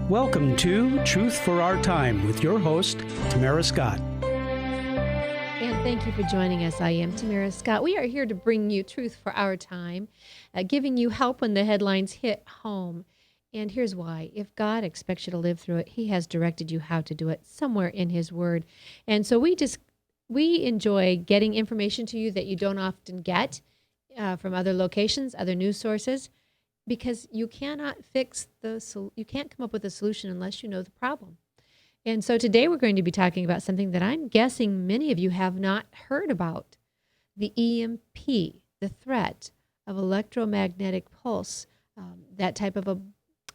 Welcome to Truth for Our Time with your host, Tamara Scott. And thank you for joining us. I am Tamara Scott. We are here to bring you truth for our time, giving you help when the headlines hit home. And here's why. If God expects you to live through it, He has directed you how to do it somewhere in His Word. And so we enjoy getting information to you that you don't often get from other locations, other news sources, because you cannot you can't come up with a solution unless you know the problem. And so today we're going to be talking about something that I'm guessing many of you have not heard about, the EMP, the threat of electromagnetic pulse, that type of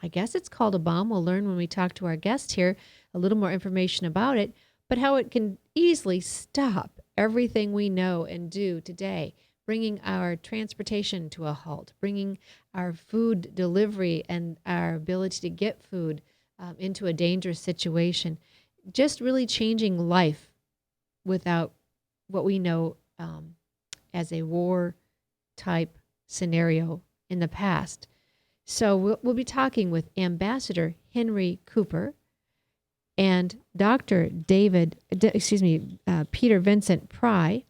I guess it's called a bomb. We'll learn when we talk to our guest here a little more information about it, but how it can easily stop everything we know and do today, bringing our transportation to a halt, bringing our food delivery and our ability to get food into a dangerous situation, just really changing life without what we know as a war type scenario in the past. So we'll be talking with Ambassador Henry Cooper and Dr. Peter Vincent Pry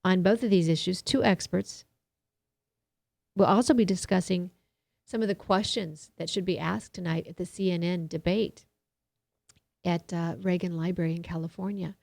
on both of these issues, two experts. We'll also be discussing some of the questions that should be asked tonight at the CNN debate at Reagan Library in California.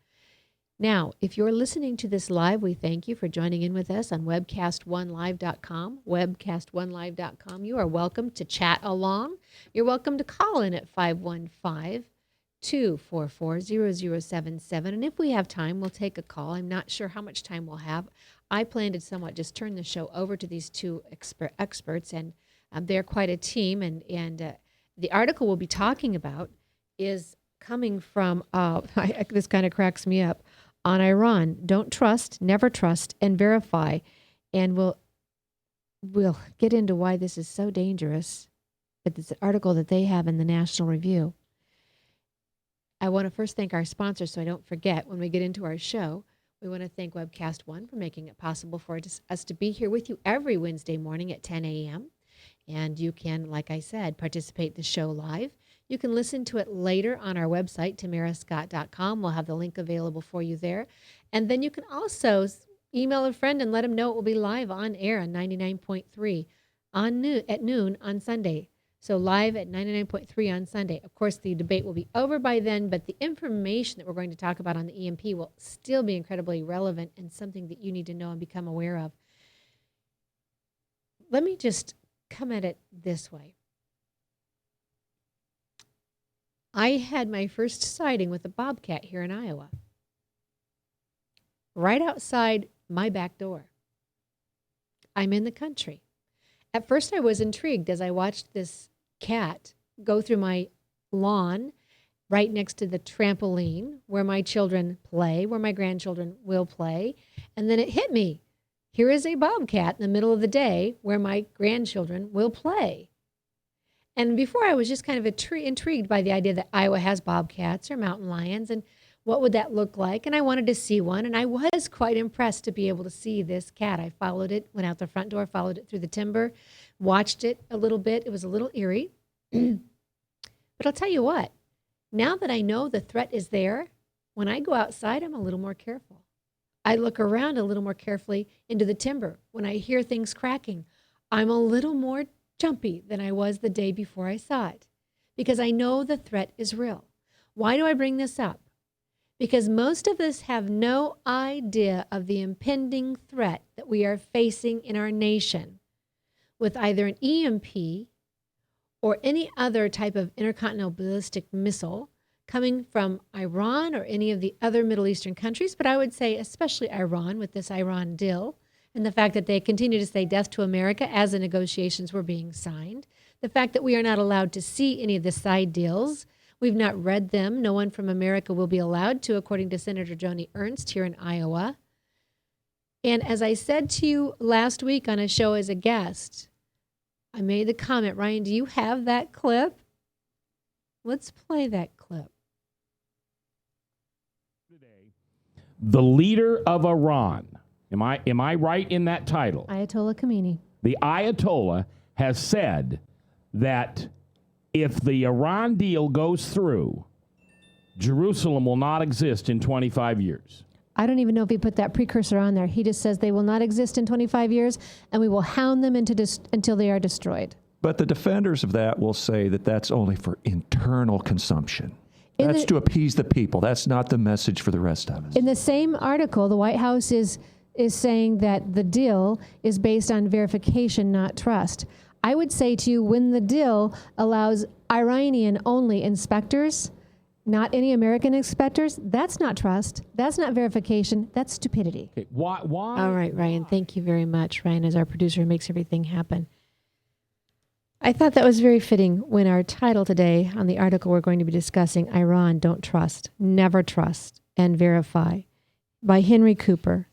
Now, if you're listening to this live, we thank you for joining in with us on webcast1live.com, webcast1live.com. You are welcome to chat along. You're welcome to call in at 515-244-0077. And if we have time, we'll take a call. I'm not sure how much time we'll have. I plan to somewhat just turn the show over to these two experts, and they're quite a team. And the article we'll be talking about is coming from, this kind of cracks me up, on Iran. Don't trust, never trust, and verify. And we'll get into why this is so dangerous. But it's an article that they have in the National Review. I want to first thank our sponsors so I don't forget when we get into our show. We want to thank Webcast One for making it possible for us to be here with you every Wednesday morning at 10 a.m. And you can, like I said, participate in the show live. You can listen to it later on our website, tamarascott.com. We'll have the link available for you there. And then you can also email a friend and let them know it will be live on air on 99.3 at noon on Sunday. So live at 99.3 on Sunday. Of course, the debate will be over by then, but the information that we're going to talk about on the EMP will still be incredibly relevant and something that you need to know and become aware of. Let me just come at it this way. I had my first sighting with a bobcat here in Iowa, right outside my back door. I'm in the country. At first, I was intrigued as I watched this cat go through my lawn right next to the trampoline where my children play, where my grandchildren will play. And then it hit me. Here is a bobcat in the middle of the day where my grandchildren will play. And before, I was just kind of intrigued by the idea that Iowa has bobcats or mountain lions, and what would that look like? And I wanted to see one, and I was quite impressed to be able to see this cat. I followed it, went out the front door, followed it through the timber, watched it a little bit. It was a little eerie. But I'll tell you what, now that I know the threat is there, when I go outside, I'm a little more careful. I look around a little more carefully into the timber. When I hear things cracking, I'm a little more jumpy than I was the day before I saw it, because I know the threat is real. Why do I bring this up? Because most of us have no idea of the impending threat that we are facing in our nation with either an EMP or any other type of intercontinental ballistic missile coming from Iran or any of the other Middle Eastern countries, but I would say especially Iran with this Iran deal, and the fact that they continue to say death to America as the negotiations were being signed, the fact that we are not allowed to see any of the side deals. We've not read them. No one from America will be allowed to, according to Senator Joni Ernst here in Iowa. And as I said to you last week on a show as a guest, I made the comment, Ryan, do you have that clip? Let's play that clip. The leader of Iran, am I right in that title? Ayatollah Khomeini. The Ayatollah has said that if the Iran deal goes through, Jerusalem will not exist in 25 years. I don't even know if he put that precursor on there. He just says they will not exist in 25 years, and we will hound them until they are destroyed. But the defenders of that will say that that's only for internal consumption. That's to appease the people. That's not the message for the rest of us. In the same article, the White House is saying that the deal is based on verification, not trust. I would say to you, when the deal allows Iranian-only inspectors, not any American inspectors, that's not trust. That's not verification. That's stupidity. Okay, why? All right, Ryan. Thank you very much. Ryan is our producer who makes everything happen. I thought that was very fitting when our title today on the article we're going to be discussing, Iran, Don't Trust, Never Trust, and Verify, by Henry Cooper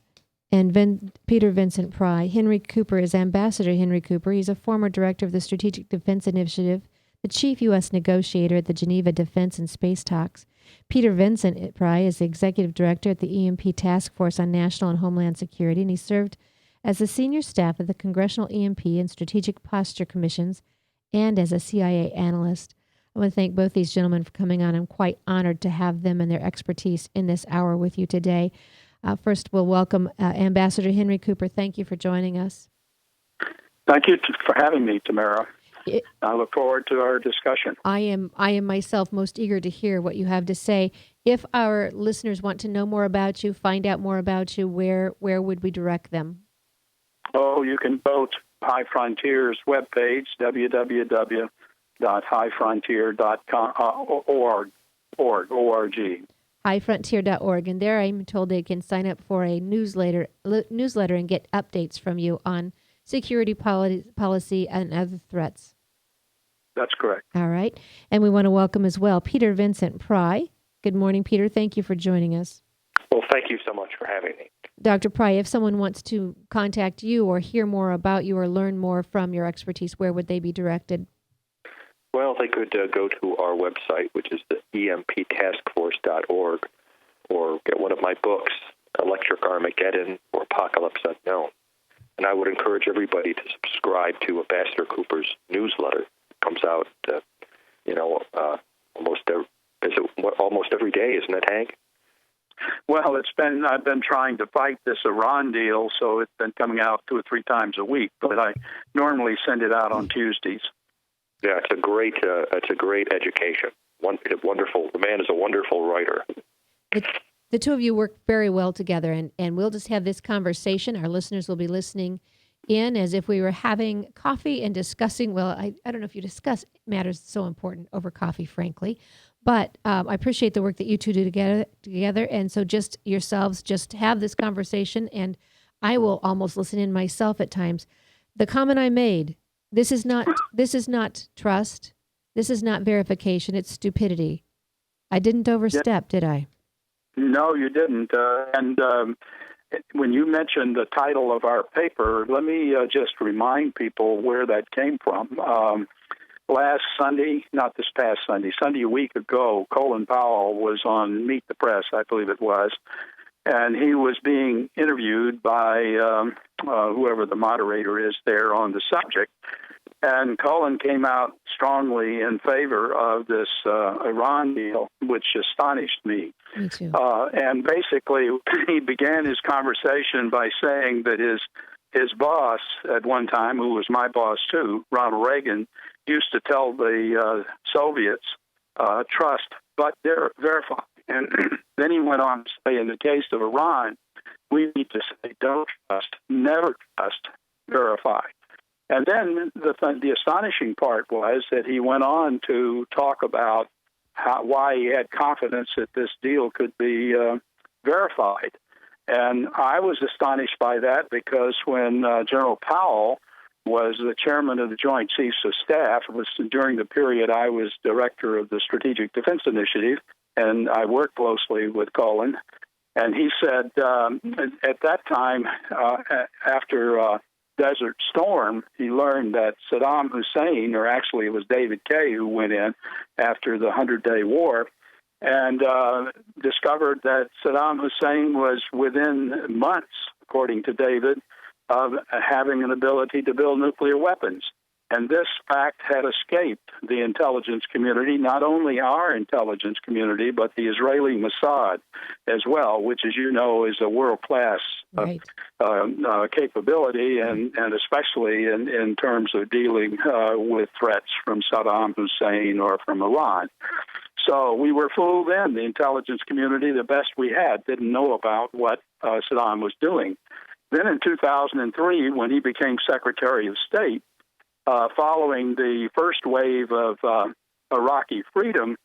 and Peter Vincent Pry. Henry Cooper is Ambassador Henry Cooper. He's a former director of the Strategic Defense Initiative, the chief U.S. negotiator at the Geneva Defense and Space Talks. Peter Vincent Pry is the executive director at the EMP Task Force on National and Homeland Security, and he served as the senior staff of the Congressional EMP and Strategic Posture Commissions and as a CIA analyst. I want to thank both these gentlemen for coming on. I'm quite honored to have them and their expertise in this hour with you today. First, we'll welcome Ambassador Henry Cooper. Thank you for joining us. Thank you for having me, Tamara. I look forward to our discussion. I am myself most eager to hear what you have to say. If our listeners want to know more about you, find out more about you, where would we direct them? Oh, you can go to High Frontier's webpage, www.highfrontier.org. highfrontier.org, and there I'm told they can sign up for a newsletter and get updates from you on security policy and other threats. That's correct. All right. And we want to welcome as well Peter Vincent Pry. Good morning, Peter. Thank you for joining us. Well, thank you so much for having me. Dr. Pry, if someone wants to contact you or hear more about you or learn more from your expertise, where would they be directed? Well, they could go to our website, which is the emptaskforce.org, or get one of my books, Electric Armageddon or Apocalypse Unknown. And I would encourage everybody to subscribe to Ambassador Cooper's newsletter. It comes out, almost every day, isn't it, Hank? Well, I've been trying to fight this Iran deal, so it's been coming out 2 or 3 times a week, but I normally send it out on Tuesdays. Yeah, it's a great education. Wonderful. The man is a wonderful writer. The two of you work very well together, and we'll just have this conversation. Our listeners will be listening in as if we were having coffee and discussing, well, I don't know if you discuss matters so important over coffee, frankly, but I appreciate the work that you two do together, and so just yourselves just have this conversation, and I will almost listen in myself at times. The comment I made, this is not trust, this is not verification, it's stupidity. I didn't overstep, did I? No, you didn't. When you mentioned the title of our paper, let me just remind people where that came from. Last Sunday, not this past Sunday, Sunday a week ago, Colin Powell was on Meet the Press, I believe it was, and he was being interviewed by whoever the moderator is there on the subject. And Colin came out strongly in favor of this Iran deal, which astonished me. Me too. And basically, he began his conversation by saying that his boss at one time, who was my boss too, Ronald Reagan, used to tell the Soviets, trust, but verify. And then he went on to say, in the case of Iran, we need to say don't trust, never trust, verify. And then the astonishing part was that he went on to talk about why he had confidence that this deal could be verified. And I was astonished by that because when General Powell was the chairman of the Joint Chiefs of Staff, it was during the period I was director of the Strategic Defense Initiative, and I worked closely with Colin. And he said at that time, after Desert Storm, he learned that Saddam Hussein, or actually it was David Kaye who went in after the 100-Day War, and discovered that Saddam Hussein was within months, according to David, of having an ability to build nuclear weapons. And this fact had escaped the intelligence community, not only our intelligence community, but the Israeli Mossad as well, which, as you know, is a world-class Right. capability, and especially in terms of dealing with threats from Saddam Hussein or from Iran. So we were fooled then. The intelligence community, the best we had, didn't know about what Saddam was doing. Then in 2003, when he became Secretary of State, following the first wave of Iraqi freedom,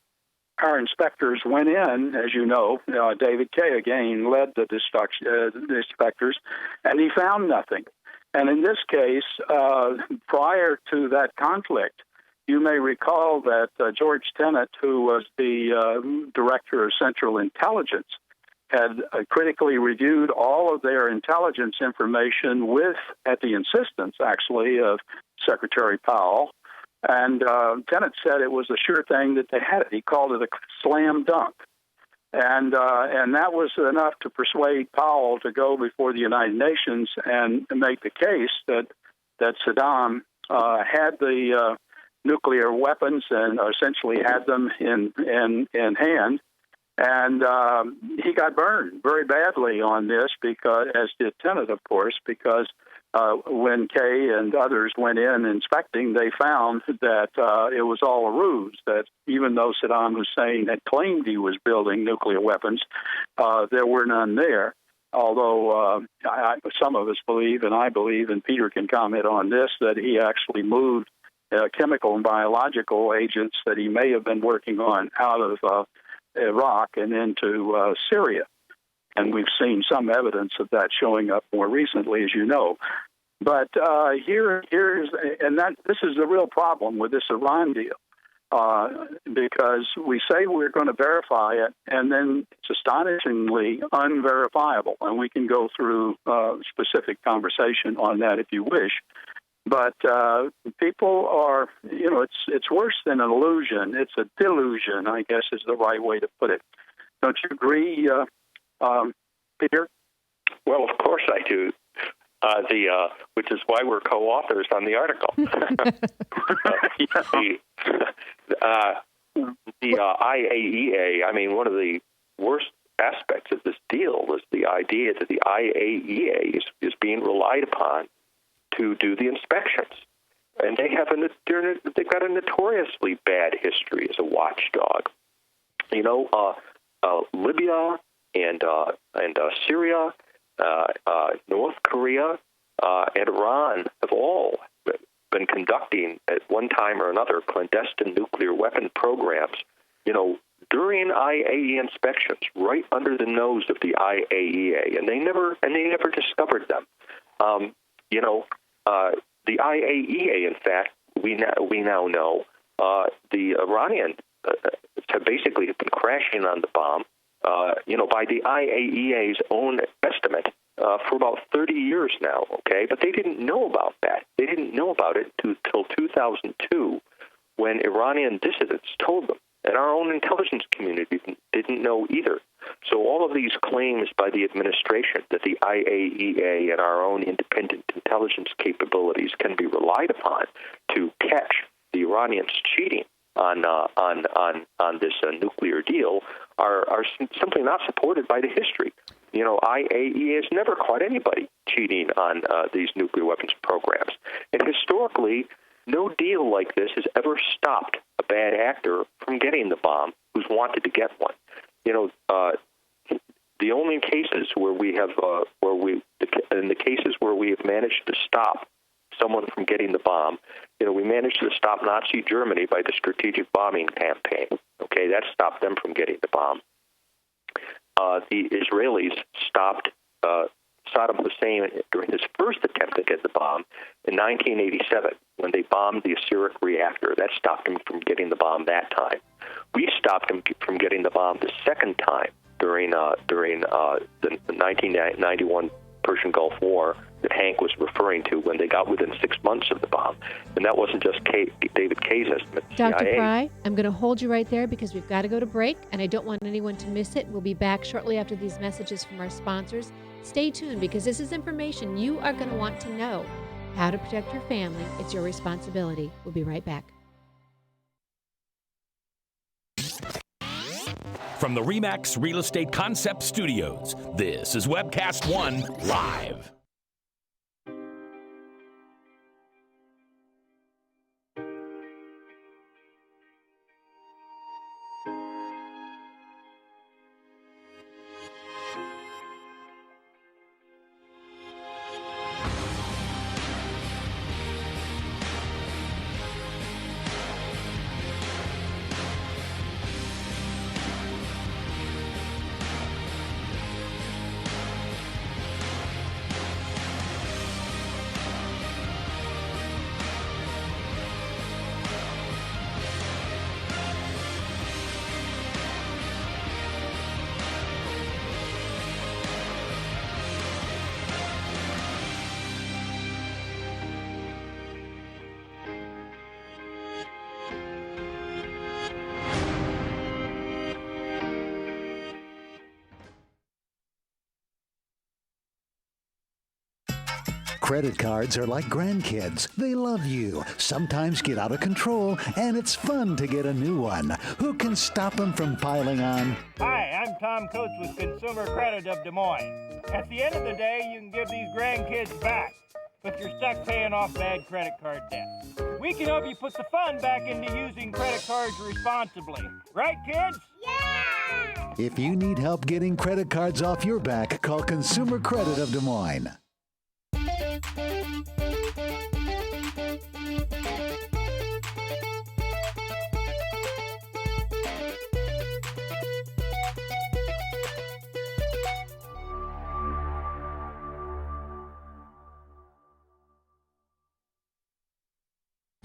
our inspectors went in, as you know. David Kay again led the inspectors, and he found nothing. And in this case, prior to that conflict, you may recall that George Tenet, who was the director of Central Intelligence, had critically reviewed all of their intelligence information at the insistence, actually, of Secretary Powell. And Tenet said it was a sure thing that they had it. He called it a slam dunk. And that was enough to persuade Powell to go before the United Nations and make the case that Saddam had the nuclear weapons and essentially had them in hand. And he got burned very badly on this, because, as did Tenet, of course, because when Kay and others went in inspecting, they found that it was all a ruse, that even though Saddam Hussein had claimed he was building nuclear weapons, there were none there. Although some of us believe, and I believe, and Peter can comment on this, that he actually moved chemical and biological agents that he may have been working on out of Iraq and into Syria. And we've seen some evidence of that showing up more recently, as you know. But this is the real problem with this Iran deal, because we say we're going to verify it, and then it's astonishingly unverifiable. And we can go through specific conversation on that if you wish. But people are, it's worse than an illusion. It's a delusion, I guess, is the right way to put it. Don't you agree, Peter? Well, of course I do. Which is why we're co-authors on the article. The IAEA. I mean, one of the worst aspects of this deal was the idea that the IAEA is being relied upon to do the inspections, and they've got a notoriously bad history as a watchdog. Libya and Syria, North Korea, and Iran have all been conducting at one time or another clandestine nuclear weapon programs. During IAEA inspections, right under the nose of the IAEA, and they never discovered them. The IAEA, in fact, we now know the Iranians have basically been crashing on the bomb, by the IAEA's own estimate, for about 30 years now, okay? But they didn't know about that. They didn't know about it until 2002, when Iranian dissidents told them. And our own intelligence community didn't know either. So all of these claims by the administration that the IAEA and our own independent intelligence capabilities can be relied upon to catch the Iranians cheating on this nuclear deal are simply not supported by the history. IAEA has never caught anybody cheating on these nuclear weapons programs. And historically, no deal like this has ever stopped a bad actor from getting the bomb who's wanted to get one. The only cases where we have, in the cases where we have managed to stop someone from getting the bomb, we managed to stop Nazi Germany by the strategic bombing campaign. Okay, that stopped them from getting the bomb. The Israelis stopped Saddam Hussein during his first attempt to get the bomb in 1987 when they bombed the Asyric reactor. That stopped him from getting the bomb that time. We stopped him from getting the bomb the second time during the 1991 Persian Gulf War that Hank was referring to, when they got within 6 months of the bomb. And that wasn't just David Kay's estimate. Dr. Fry, I'm going to hold you right there because we've got to go to break, and I don't want anyone to miss it. We'll be back shortly after these messages from our sponsors. Stay tuned, because this is information you are going to want to know. how to protect your family. It's your responsibility. We'll be right back. From the RE/MAX Real Estate Concept Studios, this is Webcast One Live. Credit cards are like grandkids. They love you, sometimes get out of control, and it's fun to get a new one. Who can stop them from piling on? Hi, I'm Tom Coates with Consumer Credit of Des Moines. At the end of the day, you can give these grandkids back if you're stuck paying off bad credit card debt. We can help you put the fun back into using credit cards responsibly. Right, kids? Yeah! If you need help getting credit cards off your back, call Consumer Credit of Des Moines.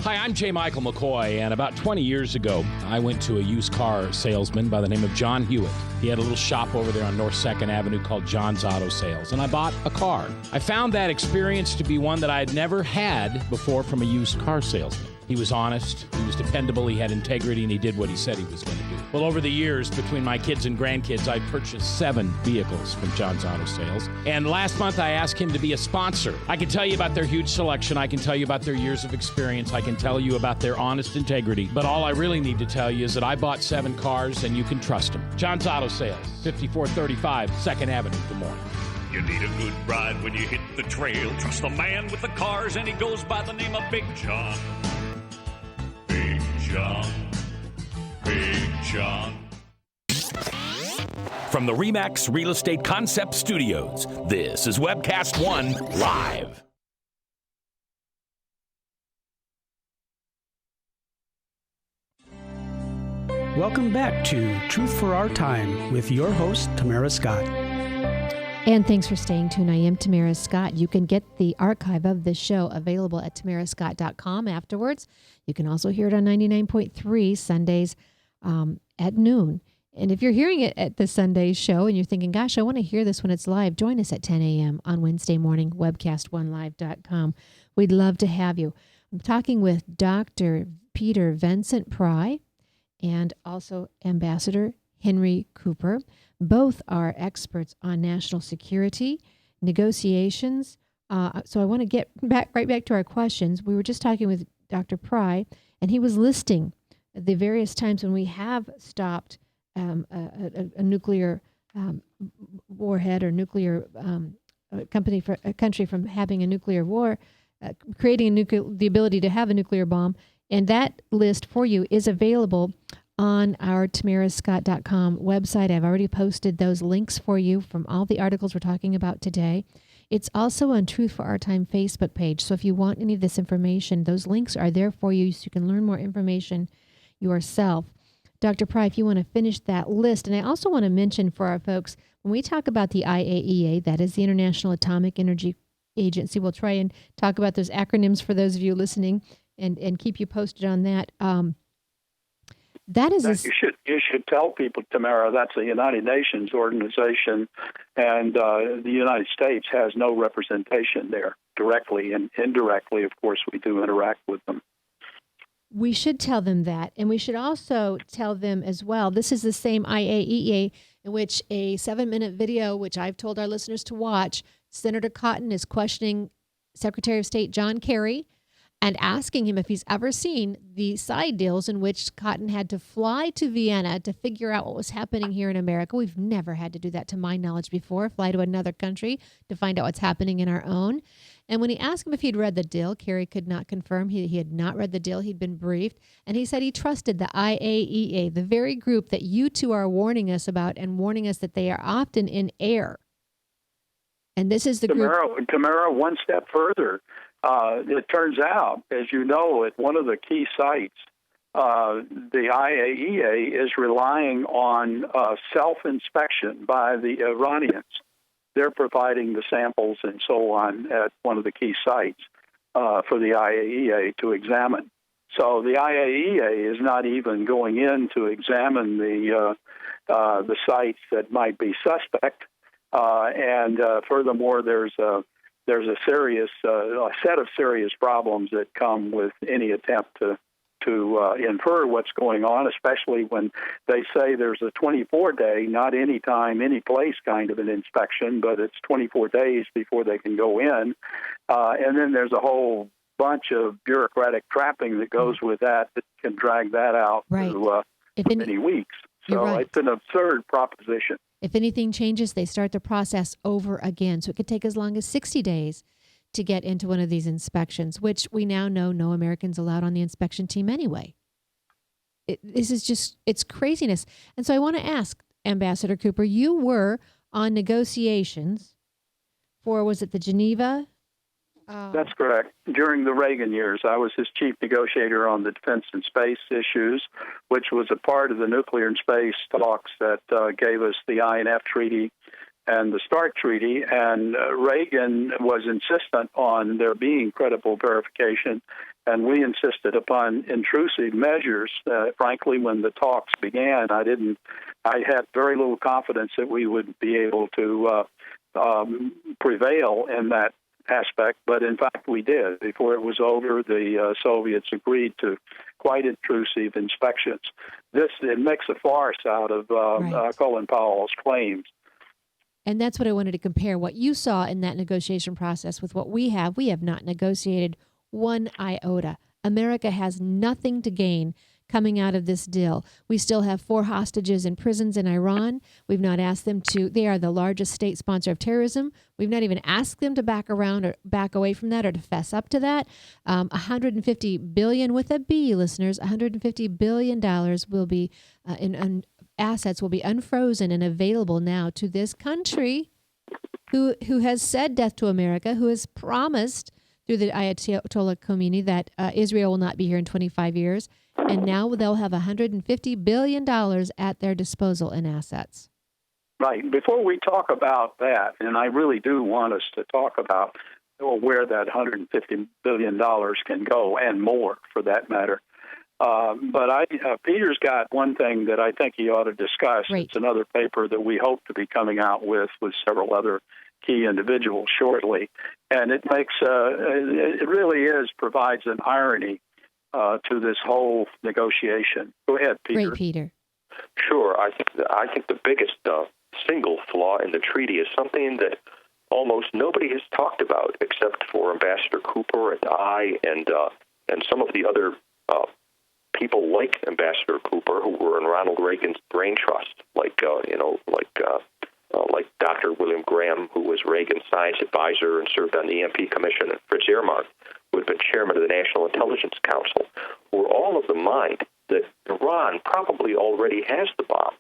Hi, I'm J. Michael McCoy, and about 20 years ago, I went to a used car salesman by the name of John Hewitt. He had a little shop over there on North 2nd Avenue called John's Auto Sales, and I bought a car. I found that experience to be one that I had never had before from a used car salesman. He was honest, he was dependable, he had integrity, and he did what he said he was going to do. Well, over the years, between my kids and grandkids, I purchased 7 vehicles from John's Auto Sales. And last month, I asked him to be a sponsor. I can tell you about their huge selection. I can tell you about their years of experience. I can tell you about their honest integrity. But all I really need to tell you is that I bought 7 cars, and you can trust them. John's Auto Sales, 5435 2nd Avenue, Des Moines. You need a good ride when you hit the trail. Trust the man with the cars, and he goes by the name of Big John. Big John. Big John. From the RE/MAX Real Estate Concept Studios, this is Webcast One Live. Welcome back to Truth for Our Time with your host, Tamara Scott. And thanks for staying tuned. I am Tamara Scott. You can get the archive of this show available at tamarascott.com afterwards. You can also hear it on 99.3 Sundays at noon. And if you're hearing it at the Sunday show and you're thinking, gosh, I want to hear this when it's live, join us at 10 a.m. on Wednesday morning, webcast1live.com. We'd love to have you. I'm talking with Dr. Peter Vincent Pry and also Ambassador Henry Cooper. Both are experts on national security, negotiations. So I want to get right back to our questions. We were just talking with Dr. Pry, and he was listing the various times when we have stopped a nuclear warhead or nuclear country from having a nuclear war, creating the ability to have a nuclear bomb. And that list for you is available on our tamarascott.com website. I've already posted those links for you from all the articles we're talking about today. It's also on Truth for Our Time Facebook page. So if you want any of this information, those links are there for you so you can learn more information yourself. Dr. Pry, if you want to finish that list. And I also want to mention for our folks, when we talk about the IAEA, that is the International Atomic Energy Agency, we'll try and talk about those acronyms for those of you listening and keep you posted on that. That is you should tell people, Tamara, that's a United Nations organization, and the United States has no representation there directly, and indirectly, of course, we do interact with them. We should tell them that, and we should also tell them as well, this is the same IAEA in which a 7-minute video, which I've told our listeners to watch, Senator Cotton is questioning Secretary of State John Kerry and asking him if he's ever seen the side deals in which Cotton had to fly to Vienna to figure out what was happening here in America. We've never had to do that, to my knowledge, before, fly to another country to find out what's happening in our own. And when he asked him if he'd read the deal, Kerry could not confirm he had not read the deal. He'd been briefed. And he said he trusted the IAEA, the very group that you two are warning us about and warning us that they are often in error. And this is the group. Tamara, one step further. It turns out, as you know, at one of the key sites, the IAEA is relying on self-inspection by the Iranians. They're providing the samples and so on at one of the key sites for the IAEA to examine. So the IAEA is not even going in to examine the sites that might be suspect. And furthermore, there's a serious a set of serious problems that come with any attempt to infer what's going on, especially when they say there's a 24-day, not any time, any place kind of an inspection, but it's 24 days before they can go in. And then there's a whole bunch of bureaucratic trapping that goes with that can drag that out to many weeks. So it's an absurd proposition. If anything changes, they start the process over again. So it could take as long as 60 days to get into one of these inspections, which we now know no Americans allowed on the inspection team anyway. This is just, it's craziness. And so I want to ask, Ambassador Cooper, you were on negotiations for, was it the Geneva? That's correct. During the Reagan years, I was his chief negotiator on the defense and space issues, which was a part of the nuclear and space talks that gave us the INF Treaty and the START Treaty. And Reagan was insistent on there being credible verification, and we insisted upon intrusive measures. Frankly, when the talks began, I had very little confidence that we would be able to prevail in that aspect, but in fact we did. Before it was over, the Soviets agreed to quite intrusive inspections. It makes a farce out of Colin Powell's claims. And that's what I wanted to compare, what you saw in that negotiation process with what we have. We have not negotiated one iota. America has nothing to gain coming out of this deal. We still have 4 hostages in prisons in Iran. We've not asked them to. They are the largest state sponsor of terrorism. We've not even asked them to back around or back away from that or to fess up to that. $150 billion with a B, listeners. $150 billion will be in assets will be unfrozen and available now to this country who has said death to America, who has promised through the Ayatollah Khomeini that Israel will not be here in 25 years. And now they'll have $150 billion at their disposal in assets. Right. Before we talk about that, and I really do want us to talk about where that $150 billion can go, and more for that matter. But Peter's got one thing that I think he ought to discuss. Great. It's another paper that we hope to be coming out with several other key individuals shortly. And it makes it really provides an irony to this whole negotiation. Go ahead, Peter. Great, Peter. Sure. I think the biggest single flaw in the treaty is something that almost nobody has talked about except for Ambassador Cooper and I and some of the other people like Ambassador Cooper who were in Ronald Reagan's brain trust, like Dr. William Graham, who was Reagan's science advisor and served on the EMP Commission, and Fritz Ehrmark, who had been chairman of the National Intelligence Council, were all of the mind that Iran probably already has the bomb,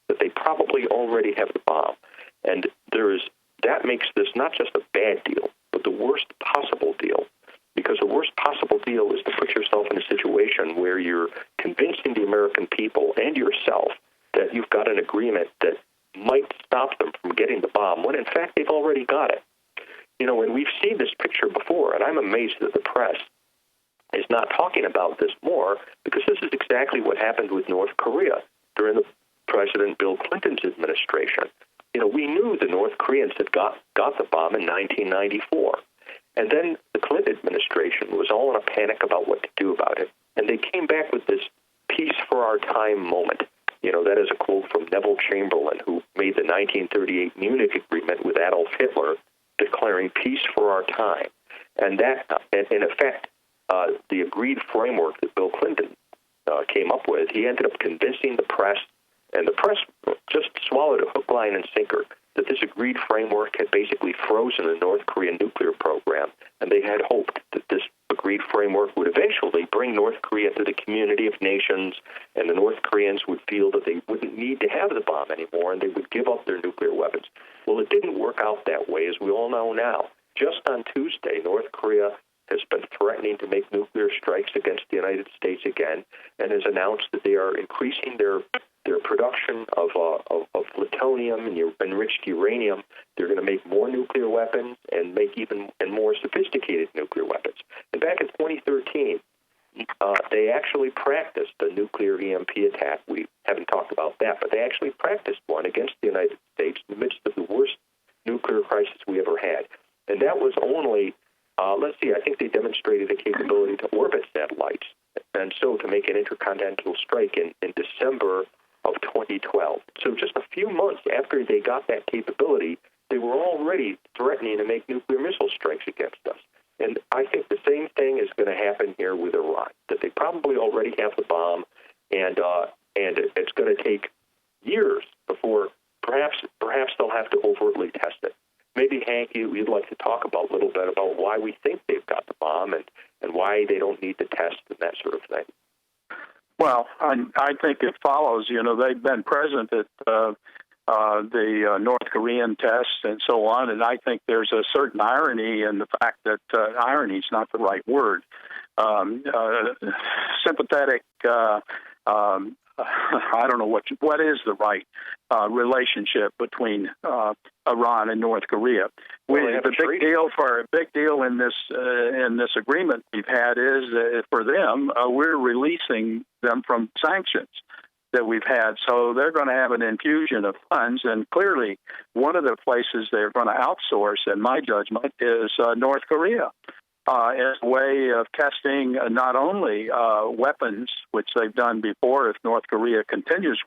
that they probably already have the bomb. And that makes this not just a bad deal, but the worst possible deal. Because the worst possible deal is to put yourself in a situation where you're convincing the American people and yourself that you've got an agreement that might stop them from getting the bomb, when in fact they've already got it. And we've seen this picture before, and I'm amazed that the press is not talking about this more, because this is exactly what happened with North Korea during the President Bill Clinton's administration. We knew the North Koreans had got the bomb in 1994. And then the Clinton administration was all in a panic about what to do about it. And they came back with this peace for our time moment. That is a quote from Neville Chamberlain, who made the 1938 Munich Agreement with Adolf Hitler, declaring peace for our time. And that, in effect, the agreed framework that Bill Clinton came up with, he ended up convincing the press, and the press just swallowed it hook, line, and sinker, that this agreed framework had basically frozen the North Korean nuclear program, and they had hoped that this agreed framework would eventually bring North Korea to the community of nations, and the North Koreans would feel that they wouldn't need to have the bomb anymore, and they would give up their nuclear weapons. Well, it didn't work out that way, as we all know now. Just on Tuesday, North Korea has been threatening to make nuclear strikes against the United States again, and has announced that they are increasing their production of plutonium and enriched uranium. They're going to make more nuclear weapons and make even more sophisticated nuclear weapons. And back in 2013, they actually practiced a nuclear EMP attack. We haven't talked about that, but they actually practiced one against the United States in the midst of the worst nuclear crisis we ever had. And that was only, I think they demonstrated a capability to orbit satellites, and so to make an intercontinental strike in December of 2012. So just a few months after they got that capability, they were already threatening to make nuclear missile strikes against us. And I think the same thing is going to happen here with Iran, that they probably already have the bomb, and it's going to take years before perhaps they'll have to overtly test it. Maybe, Hank, you'd like to talk a little bit about why we think they've got the bomb and why they don't need the test and that sort of thing. Well, I think it follows. They've been present at the North Korean tests and so on, and I think there's a certain irony in the fact that irony is not the right word. Sympathetic. I don't know what is the right relationship between Iran and North Korea. The big deal in this agreement we've had is for them we're releasing them from sanctions that we've had, so they're going to have an infusion of funds, and clearly one of the places they're going to outsource, in my judgment, is North Korea. As a way of testing not only weapons, which they've done before if North Korea continues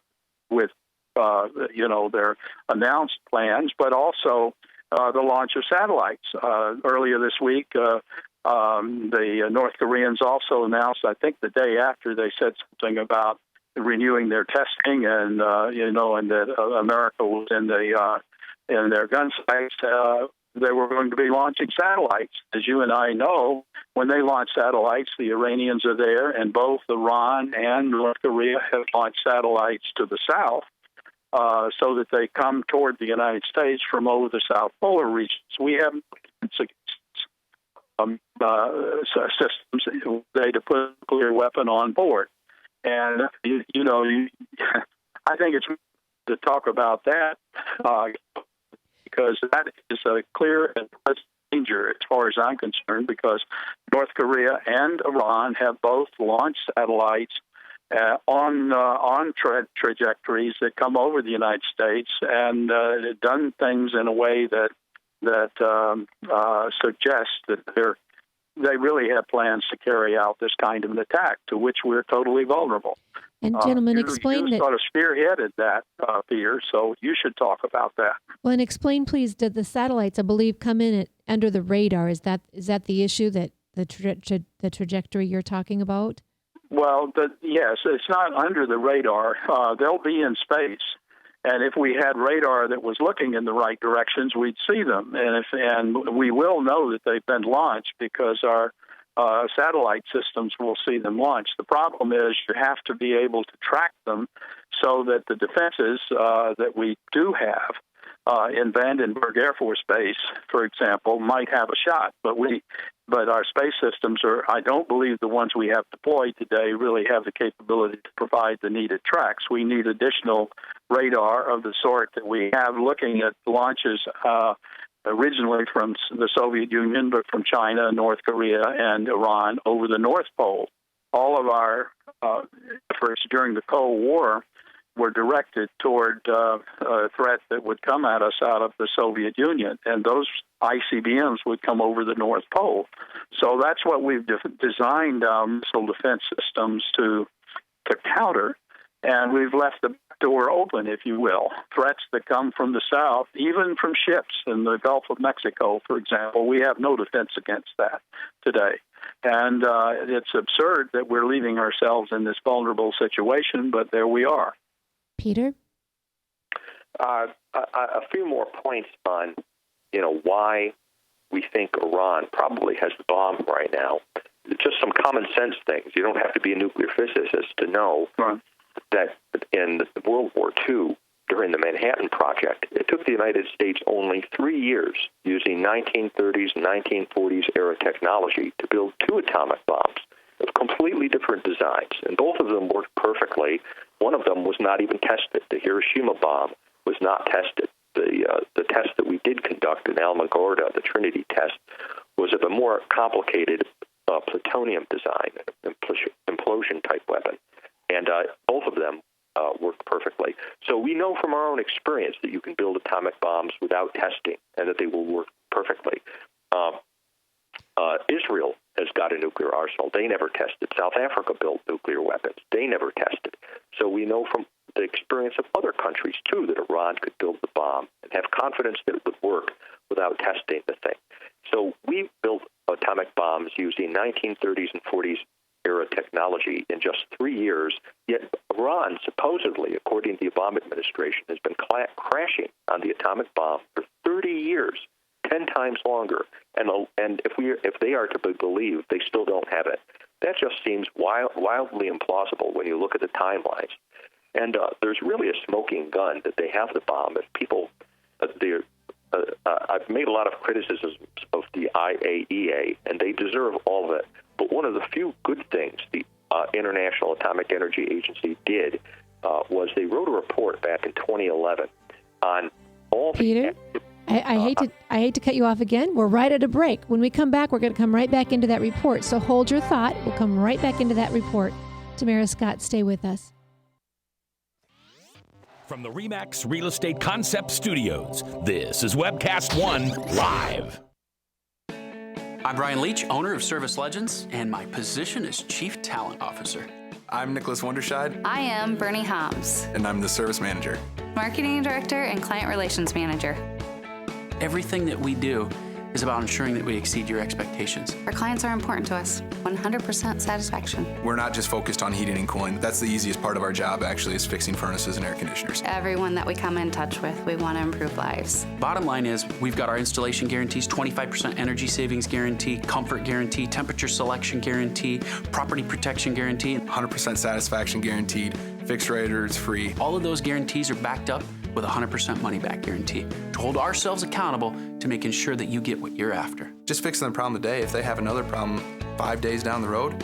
with, their announced plans, but also the launch of satellites. Earlier this week, the North Koreans also announced, I think the day after, they said something about renewing their testing and that America was in their gun sights. They were going to be launching satellites. As you and I know, when they launch satellites, the Iranians are there, and both Iran and North Korea have launched satellites to the south so that they come toward the United States from over the South Polar regions. We have systems to put a nuclear weapon on board. And, I think it's to talk about that because that is a clear and present danger as far as I'm concerned, because North Korea and Iran have both launched satellites on trajectories that come over the United States and done things in a way that suggests that they really have plans to carry out this kind of an attack to which we're totally vulnerable. And gentlemen, explain you that. Sort of spearheaded that, Peter, so you should talk about that. Well, and explain, please, did the satellites, I believe, come in under the radar? Is that the issue, that the trajectory you're talking about? Well, yes, it's not under the radar. They'll be in space. And if we had radar that was looking in the right directions, we'd see them. And we will know that they've been launched because our satellite systems will see them launched. The problem is you have to be able to track them so that the defenses that we do have in Vandenberg Air Force Base, for example, might have a shot. But our space systems I don't believe the ones we have deployed today really have the capability to provide the needed tracks. We need additional radar of the sort that we have looking at launches originally from the Soviet Union, but from China, North Korea, and Iran over the North Pole. All of our efforts during the Cold War were directed toward a threat that would come at us out of the Soviet Union, and those ICBMs would come over the North Pole. So that's what we've designed missile defense systems to counter, and we've left the door open, if you will. Threats that come from the south, even from ships in the Gulf of Mexico, for example. We have no defense against that today. And it's absurd that we're leaving ourselves in this vulnerable situation, but there we are. Peter? A few more points on, why we think Iran probably has the bomb right now. Just some common sense things. You don't have to be a nuclear physicist to know that in World War II, during the Manhattan Project, it took the United States only 3 years using 1930s and 1940s era technology to build 2 atomic bombs of completely different designs, and both of them worked perfectly. One of them was not even tested. The Hiroshima bomb was not tested. The test that we did conduct in Alamogordo, the Trinity test, was of a more complicated plutonium design, implosion-type weapon, and both of them worked perfectly. So we know from our own experience that you can build atomic bombs without testing and that they will work perfectly. Israel has got a nuclear arsenal. They never tested. South Africa built nuclear weapons. They never tested. So we know from the experience of other countries, too, that Iran could build the bomb and have confidence that it would work without testing the thing. So we built atomic bombs using 1930s and 40s era technology in just 3 years, yet Iran, supposedly, according to the Obama administration, has been crashing on the atomic bomb for 30 years, 10 times longer. And if they are to be believed, they still don't have it. That just seems wildly implausible when you look at the timelines. And there's really a smoking gun that they have the bomb. If people, I've made a lot of criticisms of the IAEA, and they deserve all of it. But one of the few good things the International Atomic Energy Agency did was they wrote a report back in 2011 on all Peter? I hate to cut you off again. We're right at a break. When we come back, we're going to come right back into that report. So hold your thought. We'll come right back into that report. Tamara Scott, stay with us. From the RE/MAX Real Estate Concept Studios, this is Webcast One Live. I'm Brian Leach, owner of Service Legends, and my position is Chief Talent Officer. I'm Nicholas Wonderscheid. I am Bernie Hobbs. And I'm the Service Manager. Marketing Director and Client Relations Manager. Everything that we do is about ensuring that we exceed your expectations. Our clients are important to us. 100% satisfaction. We're not just focused on heating and cooling. That's the easiest part of our job, actually, is fixing furnaces and air conditioners. Everyone that we come in touch with, we want to improve lives. Bottom line is, we've got our installation guarantees, 25% energy savings guarantee, comfort guarantee, temperature selection guarantee, property protection guarantee. 100% satisfaction guaranteed, fixed rate or it's free. All of those guarantees are backed up with a 100% money-back guarantee to hold ourselves accountable to making sure that you get what you're after. Just fixing the problem today. If they have another problem 5 days down the road,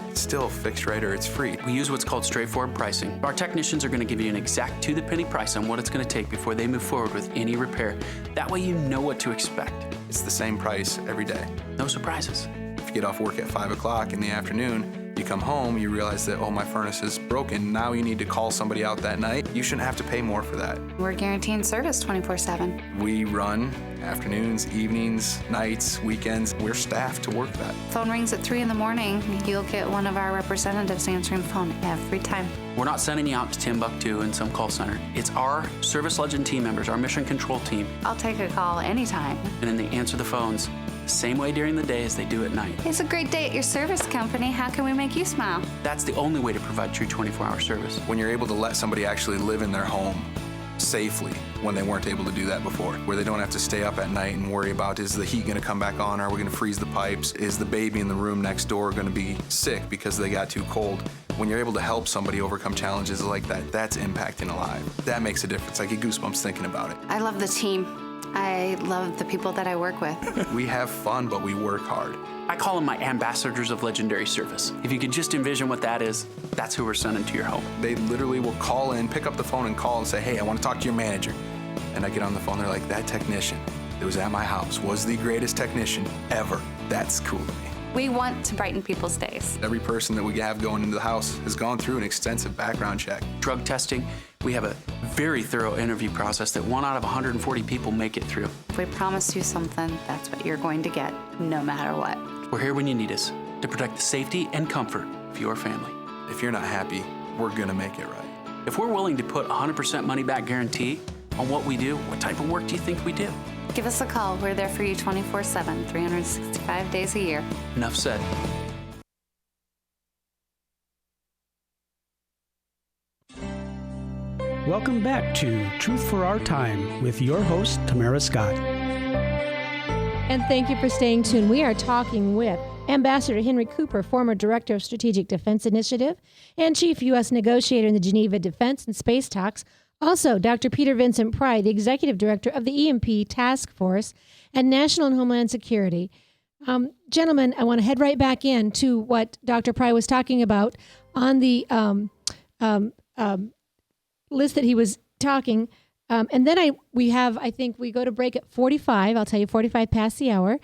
it's still fixed rate or it's free. We use what's called straightforward pricing. Our technicians are going to give you an exact to-the-penny price on what it's going to take before they move forward with any repair. That way you know what to expect. It's the same price every day. No surprises. If you get off work at 5 o'clock in the afternoon, you come home, you realize that, oh, my furnace is broken. Now you need to call somebody out that night. You shouldn't have to pay more for that. We're guaranteeing service 24/7. We run afternoons, evenings, nights, weekends. We're staffed to work that. Phone rings at 3 in the morning. You'll get one of our representatives answering the phone every time. We're not sending you out to Timbuktu in some call center. It's our Service Legend team members, our mission control team. I'll take a call anytime. And then they answer the phones the same way during the day as they do at night. It's a great day at your service company. How can we make you smile? That's the only way to provide true 24-hour service. When you're able to let somebody actually live in their home safely when they weren't able to do that before, where they don't have to stay up at night and worry about, is the heat going to come back on? Are we going to freeze the pipes? Is the baby in the room next door going to be sick because they got too cold? When you're able to help somebody overcome challenges like that, that's impacting a life. That makes a difference. I get goosebumps thinking about it. I love the team. I love the people that I work with. We have fun, but we work hard. I call them my ambassadors of legendary service. If you could just envision what that is, that's who we're sending to your home. They literally will call in, pick up the phone and call and say, hey, I want to talk to your manager. And I get on the phone, they're like, that technician that was at my house was the greatest technician ever. That's cool to me. We want to brighten people's days. Every person that we have going into the house has gone through an extensive background check. Drug testing, we have a very thorough interview process that 1 out of 140 people make it through. If we promise you something, that's what you're going to get, no matter what. We're here when you need us to protect the safety and comfort of your family. If you're not happy, we're gonna make it right. If we're willing to put 100% money-back guarantee on what we do, what type of work do you think we do? Give us a call. We're there for you 24/7, 365 days a year. Enough said. Welcome back to Truth for Our Time with your host, Tamara Scott. And thank you for staying tuned. We are talking with Ambassador Henry Cooper, former Director of Strategic Defense Initiative and Chief U.S. Negotiator in the Geneva Defense and Space Talks. Also, Dr. Peter Vincent Pry, the Executive Director of the EMP Task Force and National and Homeland Security. Gentlemen, I want to head right back in to what Dr. Pry was talking about on the list that he was talking. And then we go to break at 45. I'll tell you 45 past the hour.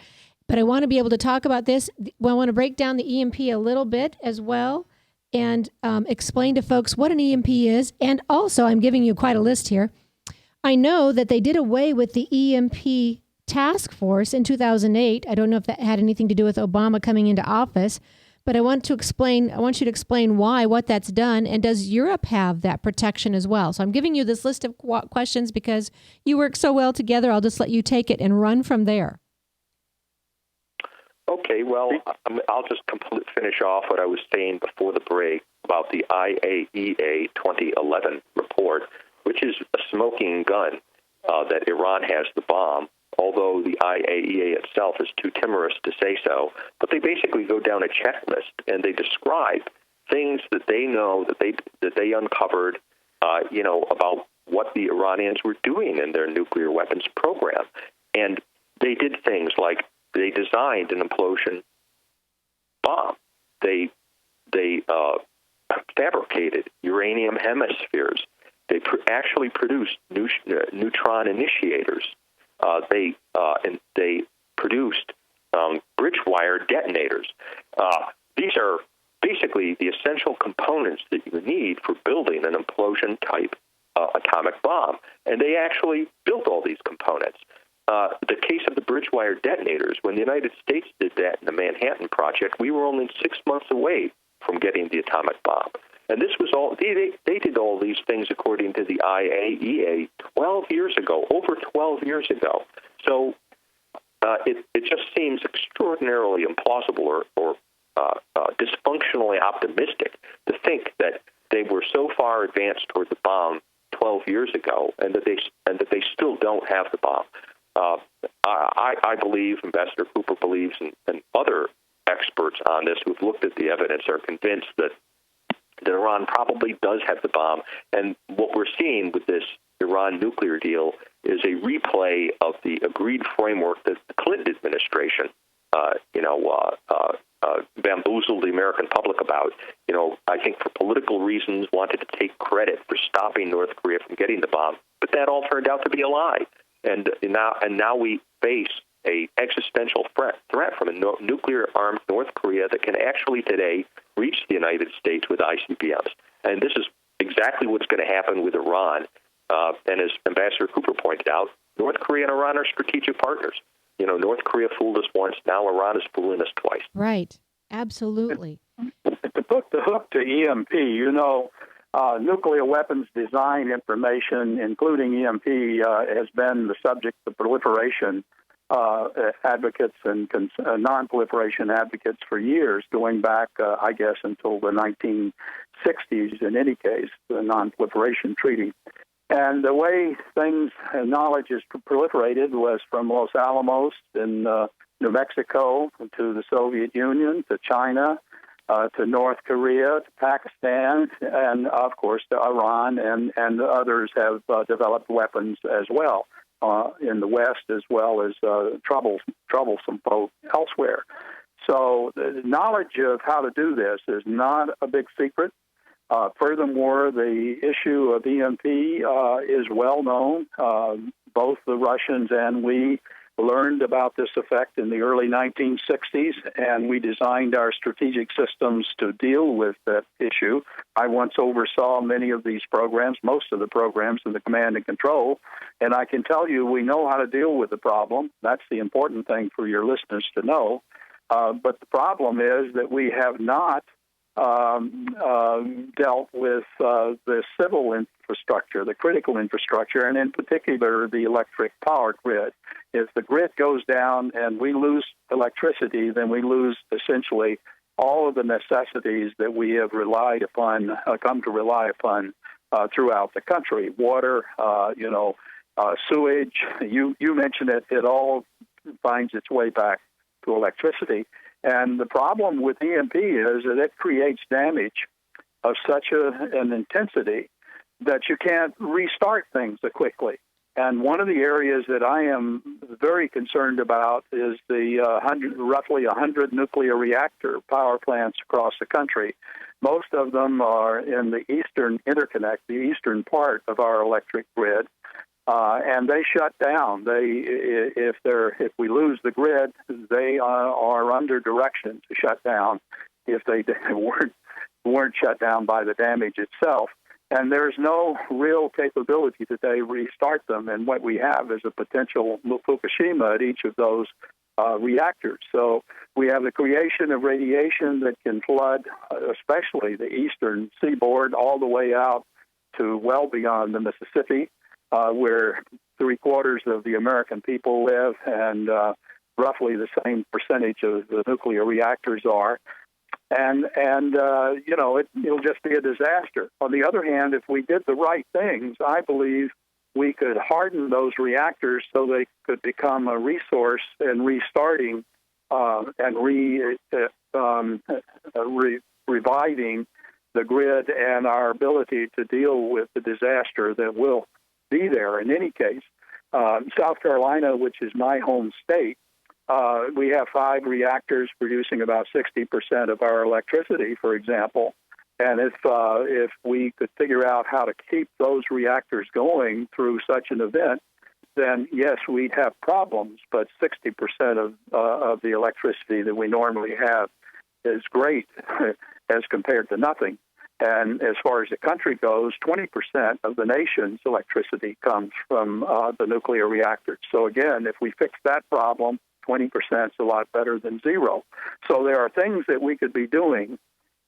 But I want to be able to talk about this. Well, I want to break down the EMP a little bit as well and explain to folks what an EMP is. And also, I'm giving you quite a list here. I know that they did away with the EMP task force in 2008. I don't know if that had anything to do with Obama coming into office, but I want you to explain what that's done, and does Europe have that protection as well? So I'm giving you this list of questions because you work so well together. I'll just let you take it and run from there. Okay, well, I'll just finish off what I was saying before the break about the IAEA 2011 report, which is a smoking gun that Iran has the bomb, although the IAEA itself is too timorous to say so. But they basically go down a checklist and they describe things that they know that they uncovered, about what the Iranians were doing in their nuclear weapons program. And they did things like they designed an implosion bomb. They fabricated uranium hemispheres. They actually produced neutron initiators. They produced bridge wire detonators. These are basically the essential components that you need for building an implosion-type atomic bomb. And they actually built all these components. The case of the bridge wire detonators, when the United States did that in the Manhattan Project, we were only 6 months away from getting the atomic bomb. And this was all, they did all these things according to the IAEA 12 years ago, over 12 years ago. So it just seems extraordinarily implausible or dysfunctionally optimistic to think that they were so far advanced toward the bomb 12 years ago and that they still don't have the bomb. I believe, Ambassador Cooper believes, and other experts on this who've looked at the evidence are convinced that Iran probably does have the bomb. And what we're seeing with this Iran nuclear deal is a replay of the agreed framework that the Clinton administration, bamboozled the American public about. I think for political reasons, wanted to take credit for stopping North Korea from getting the bomb, but that all turned out to be a lie. And now we face a existential threat from a nuclear-armed North Korea that can actually today reach the United States with ICBMs. And this is exactly what's going to happen with Iran. And as Ambassador Cooper pointed out, North Korea and Iran are strategic partners. North Korea fooled us once. Now Iran is fooling us twice. Right. Absolutely. To put the hook to EMP, nuclear weapons design information, including EMP, has been the subject of proliferation advocates and non-proliferation advocates for years, going back, I guess, until the 1960s, in any case, the non-proliferation treaty. And the way knowledge is proliferated was from Los Alamos in New Mexico to the Soviet Union to China, to North Korea, to Pakistan, and, of course, to Iran, and others have developed weapons as well in the West, as well as troublesome folk elsewhere. So the knowledge of how to do this is not a big secret. Furthermore, the issue of EMP is well known. Both the Russians and we learned about this effect in the early 1960s, and we designed our strategic systems to deal with that issue. I once oversaw many of these programs, most of the programs in the command and control, and I can tell you we know how to deal with the problem. That's the important thing for your listeners to know. But the problem is that we have not dealt with the civil infrastructure, the critical infrastructure, and in particular the electric power grid. If the grid goes down and we lose electricity, then we lose essentially all of the necessities that we have come to rely upon throughout the country. Water, sewage, you mentioned it, it all finds its way back to electricity. And the problem with EMP is that it creates damage of such an intensity that you can't restart things so quickly. And one of the areas that I am very concerned about is the roughly 100 nuclear reactor power plants across the country. Most of them are in the eastern interconnect, the eastern part of our electric grid, and they shut down. If we lose the grid, they are under direction to shut down if they weren't shut down by the damage itself. And there's no real capability today to restart them. And what we have is a potential Fukushima at each of those reactors. So we have the creation of radiation that can flood, especially the eastern seaboard, all the way out to well beyond the Mississippi, where 3/4 of the American people live, and roughly the same percentage of the nuclear reactors are. And it'll just be a disaster. On the other hand, if we did the right things, I believe we could harden those reactors so they could become a resource in restarting and reviving the grid and our ability to deal with the disaster that will be there in any case. South Carolina, which is my home state, we have 5 reactors producing about 60% of our electricity, for example. And if we could figure out how to keep those reactors going through such an event, then yes, we'd have problems. But 60% of the electricity that we normally have is great as compared to nothing. And as far as the country goes, 20% of the nation's electricity comes from the nuclear reactors. So again, if we fix that problem, 20% is a lot better than zero. So there are things that we could be doing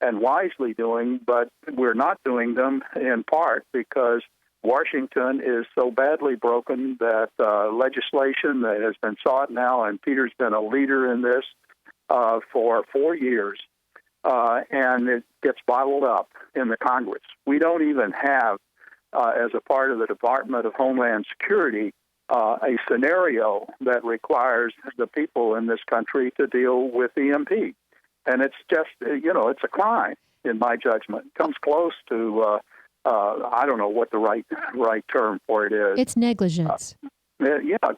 and wisely doing, but we're not doing them in part because Washington is so badly broken that legislation that has been sought now, and Peter's been a leader in this for 4 years, and it gets bottled up in the Congress. We don't even have, as a part of the Department of Homeland Security, a scenario that requires the people in this country to deal with EMP. And it's just, it's a crime, in my judgment. It comes close to, I don't know what the right term for it is. It's negligence.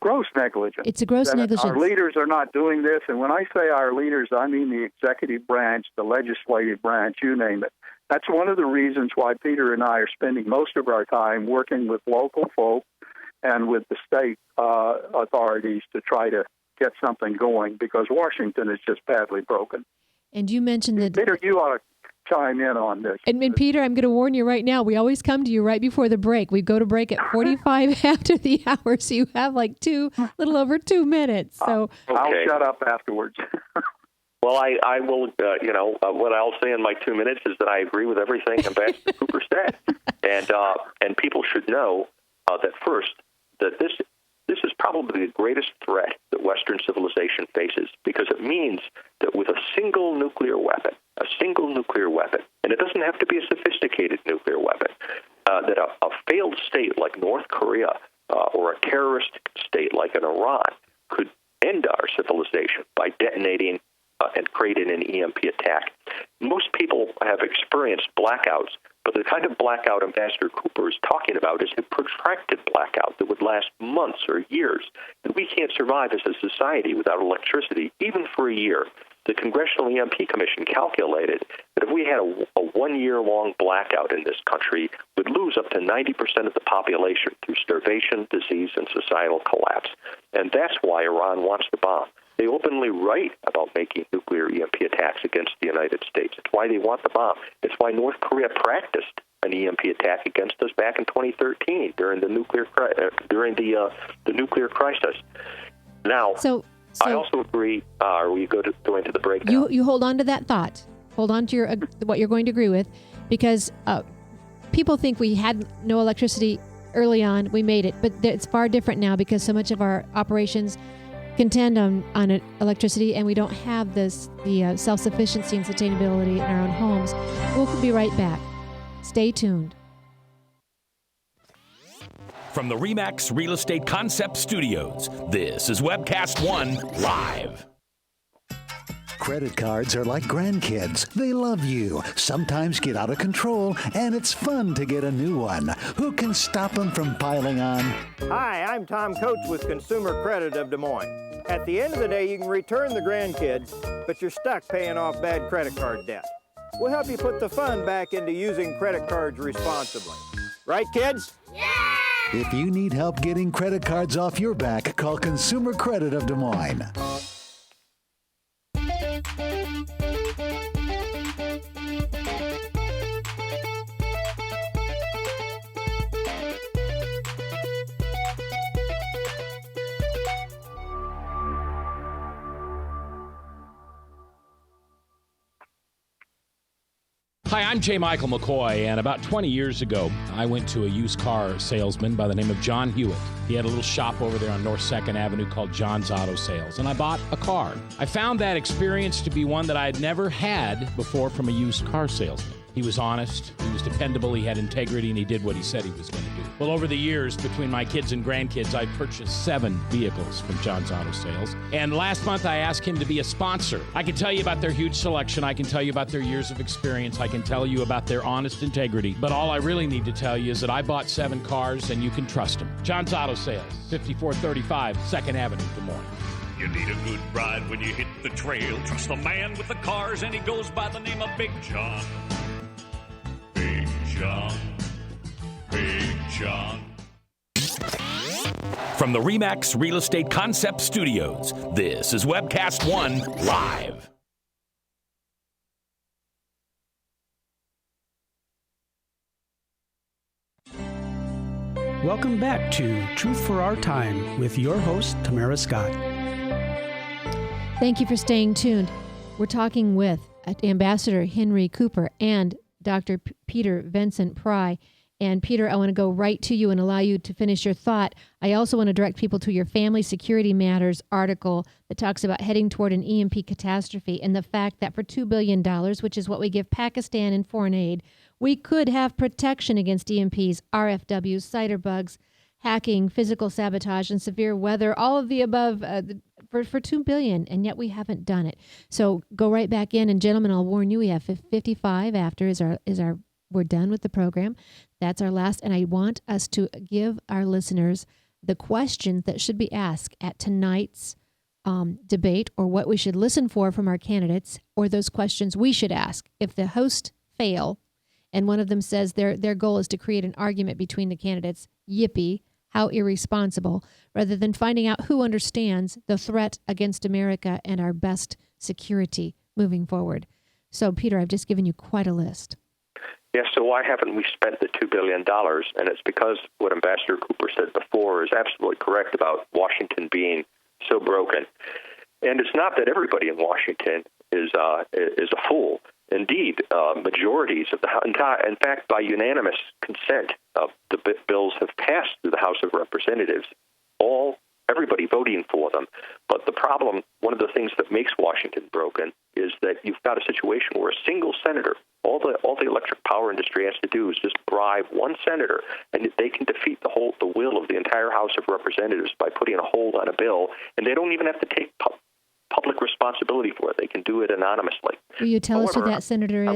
Gross negligence. It's a gross negligence. Our leaders are not doing this. And when I say our leaders, I mean the executive branch, the legislative branch, you name it. That's one of the reasons why Peter and I are spending most of our time working with local folk and with the state authorities to try to get something going, because Washington is just badly broken. And you mentioned that... Peter, you ought to chime in on this. And Peter, I'm going to warn you right now, we always come to you right before the break. We go to break at 45 after the hour, so you have like little over 2 minutes. So I'll shut up afterwards. Well, I will, what I'll say in my 2 minutes is that I agree with everything Ambassador Cooper said. And people should know that first, that this is probably the greatest threat that Western civilization faces, because it means that with a single nuclear weapon, and it doesn't have to be a sophisticated nuclear weapon, that a failed state like North Korea or a terrorist state like an Iran could end our civilization by detonating and creating an EMP attack. Most people have experienced blackouts, but the kind of blackout Ambassador Cooper is talking about is a protracted blackout that would last months or years. And we can't survive as a society without electricity, even for a year. The Congressional EMP Commission calculated that if we had a 1 year-long blackout in this country, we'd lose up to 90% of the population through starvation, disease, and societal collapse. And that's why Iran wants the bomb. They openly write about making nuclear EMP attacks against the United States. It's why they want the bomb. It's why North Korea practiced an EMP attack against us back in 2013 during the nuclear crisis. Now, so I also agree. Are we going to the break now? You hold on to that thought. hold on to what you're going to agree with, because people think we had no electricity early on. We made it, but it's far different now because so much of our operations contend on electricity, and we don't have the self-sufficiency and sustainability in our own homes. We'll be right back. Stay tuned. From the RE/MAX Real Estate Concept Studios, this is Webcast One Live. Credit cards are like grandkids. They love you, sometimes get out of control, and it's fun to get a new one. Who can stop them from piling on? Hi, I'm Tom Coates with Consumer Credit of Des Moines. At the end of the day, you can return the grandkids, but you're stuck paying off bad credit card debt. We'll help you put the fun back into using credit cards responsibly. Right, kids? Yeah! If you need help getting credit cards off your back, call Consumer Credit of Des Moines. Hi, I'm J. Michael McCoy, and about 20 years ago, I went to a used car salesman by the name of John Hewitt. He had a little shop over there on North 2nd Avenue called John's Auto Sales, and I bought a car. I found that experience to be one that I had never had before from a used car salesman. He was honest, he was dependable, he had integrity, and he did what he said he was going to do. Well, over the years, between my kids and grandkids, I've purchased 7 vehicles from John's Auto Sales. And last month, I asked him to be a sponsor. I can tell you about their huge selection. I can tell you about their years of experience. I can tell you about their honest integrity. But all I really need to tell you is that I bought 7 cars, and you can trust them. John's Auto Sales, 5435 2nd Avenue, Des Moines. You need a good ride when you hit the trail. Trust the man with the cars, and he goes by the name of Big John. Big John. Big John. From the RE/MAX Real Estate Concept Studios, this is Webcast One Live. Welcome back to Truth for Our Time with your host, Tamara Scott. Thank you for staying tuned. We're talking with Ambassador Henry Cooper and Dr. Peter Vincent Pry. And Peter, I want to go right to you and allow you to finish your thought. I also want to direct people to your Family Security Matters article that talks about heading toward an EMP catastrophe and the fact that for $2 billion, which is what we give Pakistan in foreign aid, we could have protection against EMPs, RFWs, cider bugs, hacking, physical sabotage, and severe weather, all of the above for $2 billion, and yet we haven't done it. So go right back in, and gentlemen, I'll warn you, we have 55 after is our we're done with the program. That's our last, and I want us to give our listeners the questions that should be asked at tonight's debate, or what we should listen for from our candidates, or those questions we should ask. If the host fail, and one of them says their goal is to create an argument between the candidates, yippee, how irresponsible, rather than finding out who understands the threat against America and our best security moving forward. So, Peter, I've just given you quite a list. Yes, so why haven't we spent the $2 billion? And it's because what Ambassador Cooper said before is absolutely correct about Washington being so broken. And it's not that everybody in Washington is a fool. Indeed, majorities of the House, in fact, by unanimous consent, the bills have passed through the House of Representatives, everybody voting for them. But the problem, one of the things that makes Washington broken, is that you've got a situation where a single senator, all the electric power industry has to do is just bribe one senator, and they can defeat the will of the entire House of Representatives by putting a hold on a bill, and they don't even have to take public responsibility for it. They can do it anonymously. Will you tell us who that senator is? I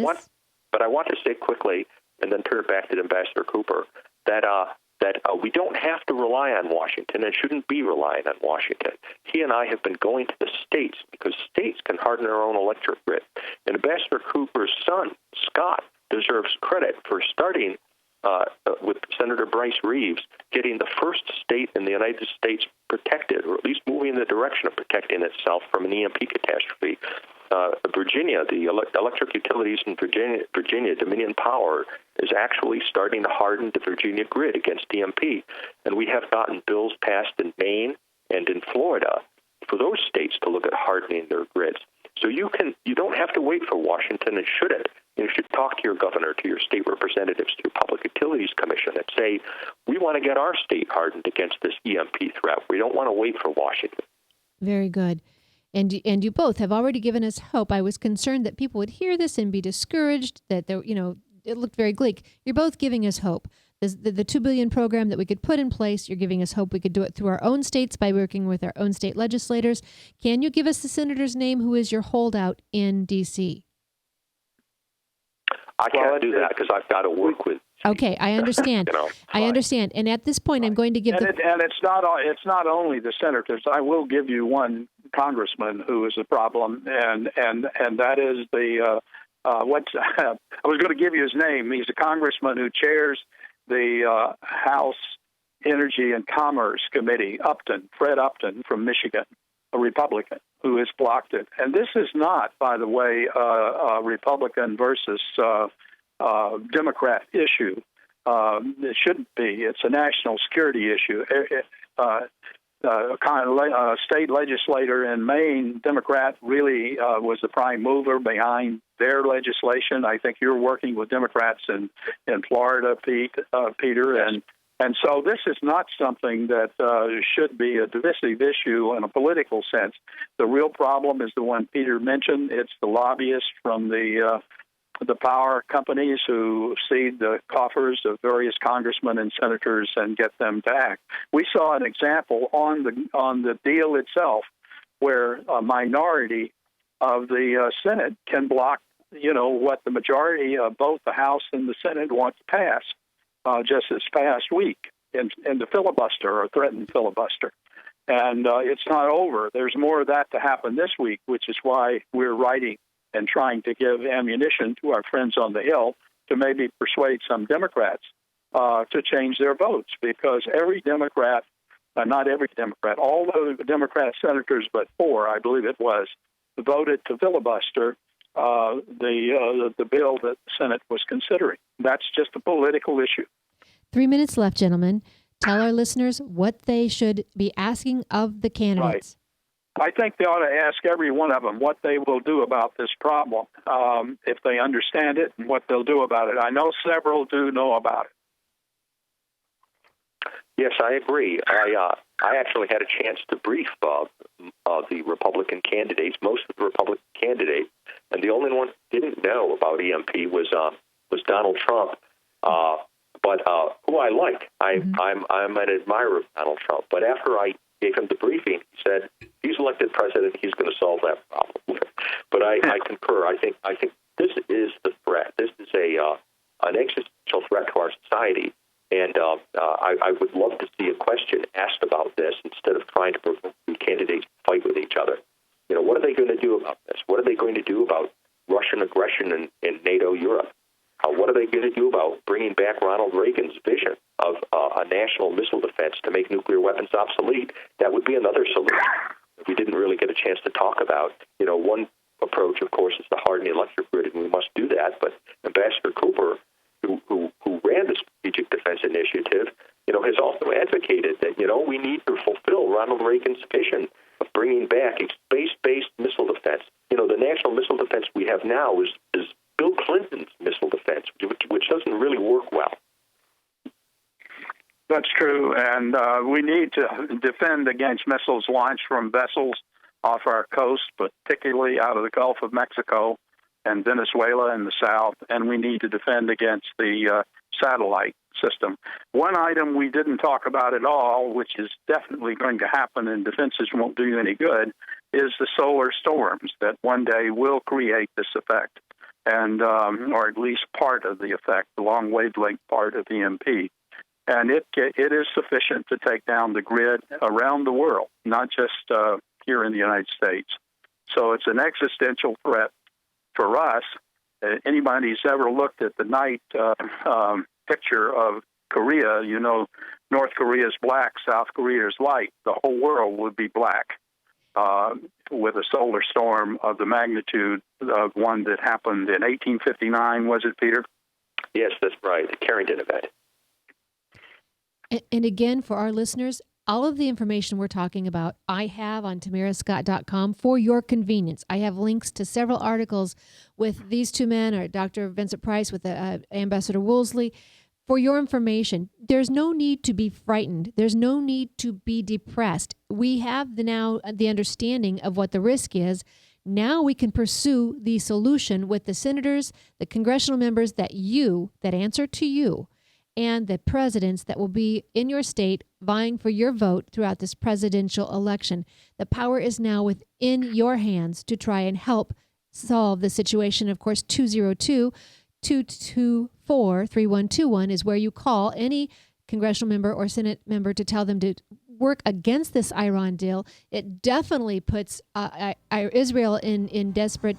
want to say quickly, and then turn it back to Ambassador Cooper, that we don't have to rely on Washington and shouldn't be relying on Washington. He and I have been going to the states because states can harden their own electric grid. And Ambassador Cooper's son, Scott, deserves credit for starting with Senator Bryce Reeves, getting the first state in the United States protected, or at least moving in the direction of protecting itself from an EMP catastrophe. Virginia, the electric utilities in Virginia, Dominion Power, is actually starting to harden the Virginia grid against EMP. And we have gotten bills passed in Maine and in Florida for those states to look at hardening their grids. So you don't have to wait for Washington, and shouldn't. You should talk to your governor, to your state representatives, to your Public Utilities Commission, and say, we want to get our state hardened against this EMP threat. We don't want to wait for Washington. Very good. And you both have already given us hope. I was concerned that people would hear this and be discouraged, that there, it looked very bleak. You're both giving us hope. The $2 billion program that we could put in place, you're giving us hope we could do it through our own states by working with our own state legislators. Can you give us the senator's name who is your holdout in D.C.? I can't do that because I've got to work with. Okay, I understand. I understand. And at this point, I'm going to give and it's not only the senators. I will give you one congressman who is a problem, and that is the I was going to give you his name. He's a congressman who chairs the House Energy and Commerce Committee, Fred Upton from Michigan, a Republican who has blocked it. And this is not, by the way, a Republican versus Democrat issue. It shouldn't be. It's a national security issue. A state legislator in Maine, Democrat, really was the prime mover behind their legislation. I think you're working with Democrats in Florida, Peter, and so this is not something that should be a divisive issue in a political sense. The real problem is the one Peter mentioned. It's the lobbyists from the power companies who seed the coffers of various congressmen and senators and get them to act. We saw an example on the deal itself where a minority of the Senate can block, what the majority of both the House and the Senate want to pass. Just this past week in the filibuster or threatened filibuster. And it's not over. There's more of that to happen this week, which is why we're writing and trying to give ammunition to our friends on the Hill to maybe persuade some Democrats to change their votes, because every Democrat, not every Democrat, all the Democrat senators but 4, I believe it was, voted to filibuster the bill that the Senate was considering. That's just a political issue. 3 minutes left, gentlemen. Tell our listeners what they should be asking of the candidates. Right. I think they ought to ask every one of them what they will do about this problem, if they understand it, and what they'll do about it. I know several do know about it. Yes, I agree. I actually had a chance to brief the Republican candidates, most of the Republican candidates, and the only one who didn't know about EMP was Donald Trump. But who I like. I'm an admirer of Donald Trump. But after I gave him the briefing, he said, he's elected president, he's going to solve that problem. But I concur. I think this is the threat. This is an existential threat to our society. And I would love to see a question asked about this instead of trying to provoke candidates to fight with each other. What are they going to do about this? What are they going to do about Russian aggression in NATO Europe? What are they going to do about bringing back Ronald Reagan's vision of a national missile defense to make nuclear weapons obsolete? That would be another solution we didn't really get a chance to talk about. One approach, of course, is to harden the electric grid, and we must do that. But Ambassador Cooper, who ran the Strategic Defense Initiative, has also advocated that, we need to fulfill Ronald Reagan's vision of bringing back a space-based missile defense. The national missile defense we have now is Bill Clinton's missile defense, which doesn't really work well. That's true, and we need to defend against missiles launched from vessels off our coast, particularly out of the Gulf of Mexico and Venezuela in the south, and we need to defend against the satellite system. One item we didn't talk about at all, which is definitely going to happen and defenses won't do you any good, is the solar storms that one day will create this effect, and or at least part of the effect, the long wavelength part of EMP. And it is sufficient to take down the grid around the world, not just here in the United States. So it's an existential threat for us. Anybody who's ever looked at the night picture of Korea, North Korea is black, South Korea is light. The whole world would be black with a solar storm of the magnitude of one that happened in 1859, was it, Peter? Yes, that's right, the Carrington event. And again, for our listeners, All of the information we're talking about, I have on tamarascott.com for your convenience. I have links to several articles with these two men, or Dr. Vincent Price with Ambassador Woolsey. For your information, there's no need to be frightened. There's no need to be depressed. We have now the understanding of what the risk is. Now we can pursue the solution with the senators, the congressional members that answer to you, and the presidents that will be in your state vying for your vote throughout this presidential election. The power is now within your hands to try and help solve the situation. Of course, 202-224-3121 is where you call any congressional member or Senate member to tell them to work against this Iran deal. It definitely puts Israel in desperate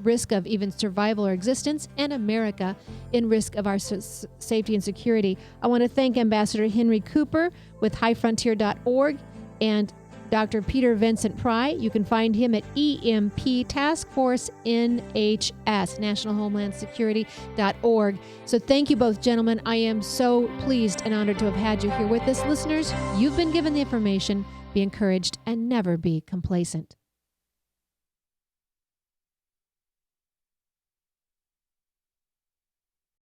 risk of even survival or existence, and America in risk of our safety and security. I want to thank Ambassador Henry Cooper with highfrontier.org and Dr. Peter Vincent Pry. You can find him at EMP Task Force NHS, National Homeland Security.org. So thank you both, gentlemen. I am so pleased and honored to have had you here with us. Listeners, you've been given the information. Be encouraged and never be complacent.